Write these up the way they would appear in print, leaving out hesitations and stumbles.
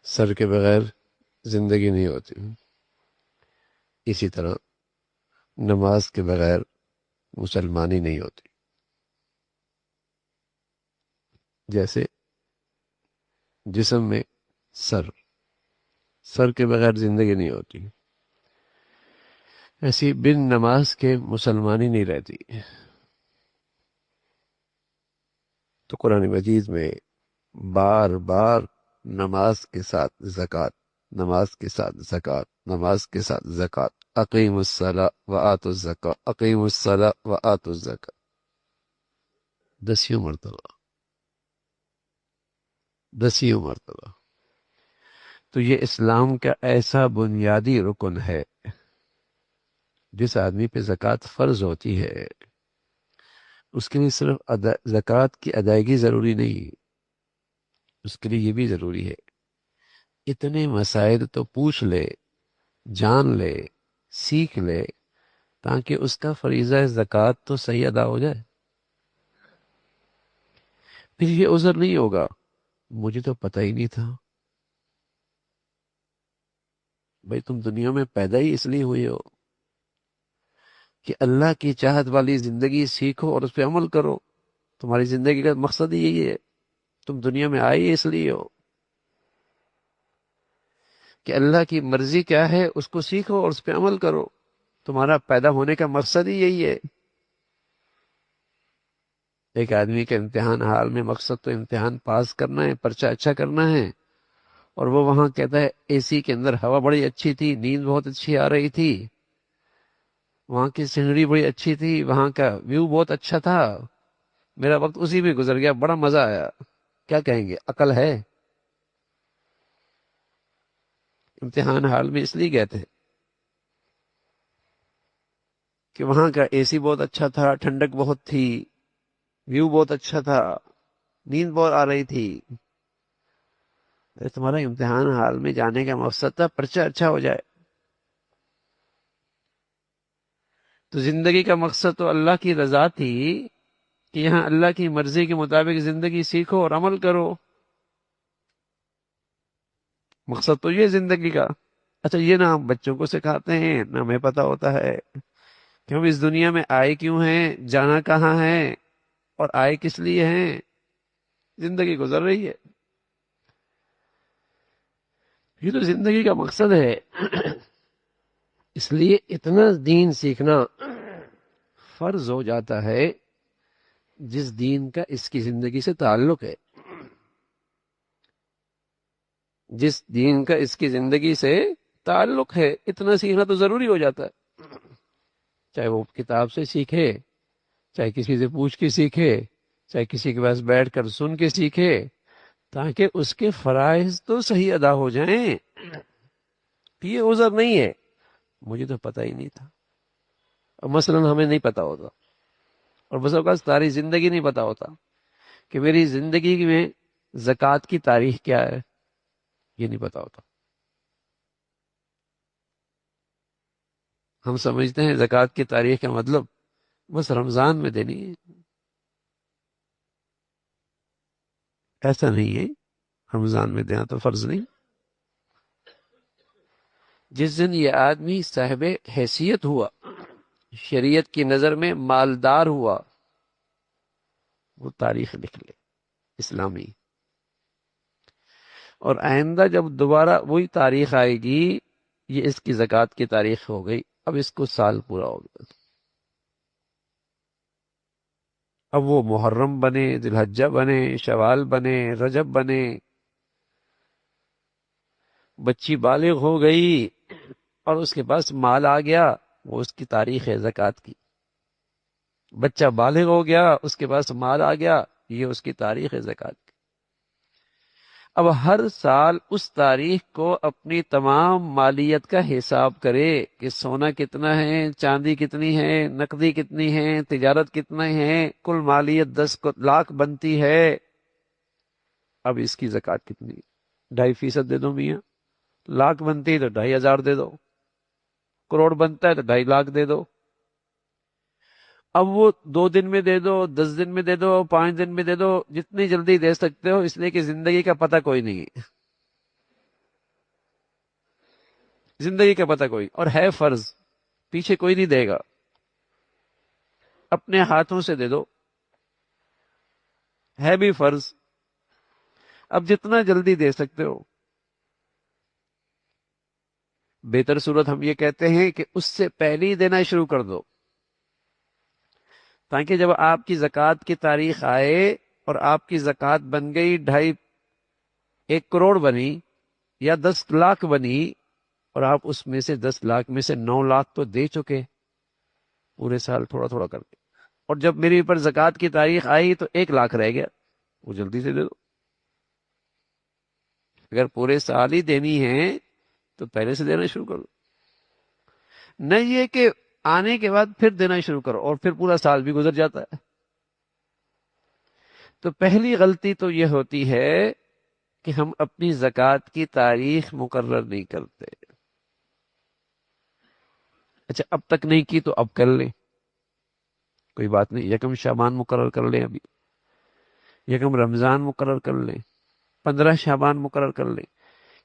سر کے بغیر زندگی نہیں ہوتی، اسی طرح نماز کے بغیر مسلمانی نہیں ہوتی۔ جیسے جسم میں سر کے بغیر زندگی نہیں ہوتی، ایسی بن نماز کے مسلمانی نہیں رہتی۔ تو قرآن مجید میں بار بار نماز کے ساتھ زکوٰۃ، نماز کے ساتھ زکوٰۃ، نماز کے ساتھ زکوٰۃ، اقیموا الصلاۃ وآتوا الزکوٰۃ، اقیموا الصلاۃ وآتوا الزکوٰۃ، 10 مرتبہ، 10 مرتبہ۔ تو یہ اسلام کا ایسا بنیادی رکن ہے، جس آدمی پہ زکوٰۃ فرض ہوتی ہے اس کے لیے صرف زکوٰۃ کی ادائیگی ضروری نہیں، اس کے لیے یہ بھی ضروری ہے اتنے مسائل تو پوچھ لے، جان لے، سیکھ لے، تاکہ اس کا فریضہ زکوٰۃ تو صحیح ادا ہو جائے۔ پھر یہ عذر نہیں ہوگا مجھے تو پتہ ہی نہیں تھا۔ بھائی تم دنیا میں پیدا ہی اس لیے ہوئے ہو کہ اللہ کی چاہت والی زندگی سیکھو اور اس پہ عمل کرو، تمہاری زندگی کا مقصد ہی یہی ہے۔ تم دنیا میں آئے اس لیے ہو کہ اللہ کی مرضی کیا ہے اس کو سیکھو اور اس پہ عمل کرو، تمہارا پیدا ہونے کا مقصد ہی یہی ہے۔ ایک آدمی کا امتحان حال میں مقصد تو امتحان پاس کرنا ہے، پرچہ اچھا کرنا ہے، اور وہ وہاں کہتا ہے اے سی کے اندر ہوا بڑی اچھی تھی، نیند بہت اچھی آ رہی تھی، وہاں کی سینری بڑی اچھی تھی، وہاں کا ویو بہت اچھا تھا، میرا وقت اسی میں گزر گیا، بڑا مزہ آیا۔ کیا کہیں گے؟ عقل ہے؟ امتحان حال میں اس لیے گئے تھے کہ وہاں کا اے سی بہت اچھا تھا، ٹھنڈک بہت تھی، ویو بہت اچھا تھا، نیند بہت آ رہی تھی۔ تمہارا امتحان حال میں جانے کا مقصد تھا پرچہ اچھا ہو جائے۔ تو زندگی کا مقصد تو اللہ کی رضا تھی کہ یہاں اللہ کی مرضی کے مطابق زندگی سیکھو اور عمل کرو، مقصد تو یہ زندگی کا۔ اچھا یہ نہ ہم بچوں کو سکھاتے ہیں، نہ ہمیں پتا ہوتا ہے کہ ہم اس دنیا میں آئے کیوں ہیں، جانا کہاں ہے، اور آئے کس لیے ہیں۔ زندگی گزر رہی ہے، یہ تو زندگی کا مقصد ہے۔ اس لیے اتنا دین سیکھنا فرض ہو جاتا ہے جس دین کا اس کی زندگی سے تعلق ہے، جس دین کا اس کی زندگی سے تعلق ہے، اتنا سیکھنا تو ضروری ہو جاتا ہے۔ چاہے وہ کتاب سے سیکھے، چاہے کسی سے پوچھ کے سیکھے، چاہے کسی کے پاس بیٹھ کر سن کے سیکھے، تاکہ اس کے فرائض تو صحیح ادا ہو جائیں۔ یہ عذر نہیں ہے مجھے تو پتہ ہی نہیں تھا، مثلا ہمیں نہیں پتا ہوتا، اور بس اوقات ساری زندگی نہیں پتا ہوتا کہ میری زندگی میں زکوٰۃ کی تاریخ کیا ہے، یہ نہیں پتا ہوتا۔ ہم سمجھتے ہیں زکوٰۃ کی تاریخ کا مطلب بس رمضان میں دینی ہے، ایسا نہیں ہے۔ رمضان میں دینا تو فرض نہیں۔ جس دن یہ آدمی صاحب حیثیت ہوا، شریعت کی نظر میں مالدار ہوا، وہ تاریخ لکھ لے اسلامی، اور آئندہ جب دوبارہ وہی تاریخ آئے گی، یہ اس کی زکوٰۃ کی تاریخ ہو گئی، اب اس کو سال پورا ہو گیا، اب وہ محرم بنے، ذی الحجہ بنے، شوال بنے، رجب بنے، بچی بالغ ہو گئی اور اس کے پاس مال آ گیا، وہ اس کی تاریخ ہے زکوٰۃ کی۔ بچہ بالغ ہو گیا، اس کے پاس مال آ گیا، یہ اس کی تاریخ ہے زکوٰۃ کی۔ اب ہر سال اس تاریخ کو اپنی تمام مالیت کا حساب کرے کہ سونا کتنا ہے، چاندی کتنی ہے، نقدی کتنی ہے، تجارت کتنی ہے، کل مالیت 10 لاکھ بنتی ہے، اب اس کی زکوٰۃ کتنی ہے؟ 2.5% دے دو میاں، لاکھ بنتی ہے تو 2,500 دے دو، کروڑ بنتا ہے تو 2.5 لاکھ دے دو۔ اب وہ 2 دن میں دے دو، 10 دن میں دے دو، 5 دن میں دے دو، جتنی جلدی دے سکتے ہو، اس لیے کہ زندگی کا پتہ کوئی نہیں ہے۔ زندگی کا پتہ کوئی، اور ہے فرض، پیچھے کوئی نہیں دے گا، اپنے ہاتھوں سے دے دو، ہے بھی فرض، اب جتنا جلدی دے سکتے ہو۔ بہتر صورت ہم یہ کہتے ہیں کہ اس سے پہلے ہی دینا شروع کر دو، تاکہ جب آپ کی زکوٰۃ کی تاریخ آئے اور آپ کی زکوٰۃ بن گئی 1.5 کروڑ بنی یا 10 لاکھ بنی، اور آپ اس میں سے 10 لاکھ میں سے 9 لاکھ تو دے چکے پورے سال تھوڑا تھوڑا کر کے، اور جب میری اوپر زکوٰۃ کی تاریخ آئی تو 1 لاکھ رہ گیا، وہ جلدی سے دے دو۔ اگر پورے سال ہی دینی ہے تو پہلے سے دینا شروع کرو، نہیں یہ کہ آنے کے بعد پھر دینا شروع کرو اور پھر پورا سال بھی گزر جاتا ہے۔ تو پہلی غلطی تو یہ ہوتی ہے کہ ہم اپنی زکوٰۃ کی تاریخ مقرر نہیں کرتے۔ اچھا اب تک نہیں کی تو اب کر لیں، کوئی بات نہیں، 1 شعبان مقرر کر لیں، ابھی 1 رمضان مقرر کر لیں، 15 شعبان مقرر کر لیں،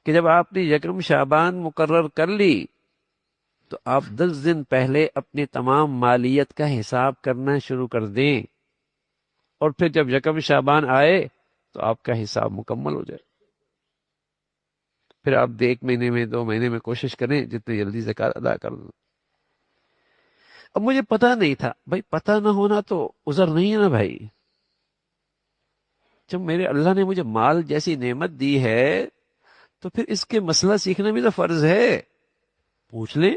کہ جب آپ نے 1 شعبان مقرر کر لی تو آپ 10 دن پہلے اپنی تمام مالیت کا حساب کرنا شروع کر دیں، اور پھر جب 1 شعبان آئے تو آپ کا حساب مکمل ہو جائے۔ پھر آپ 1 مہینے میں 2 مہینے میں کوشش کریں جتنے جلدی زکوٰۃ ادا کر دیں۔ اب مجھے پتہ نہیں تھا، بھائی پتہ نہ ہونا تو عذر نہیں ہے نا بھائی، جب میرے اللہ نے مجھے مال جیسی نعمت دی ہے تو پھر اس کے مسئلہ سیکھنا بھی تو فرض ہے، پوچھ لیں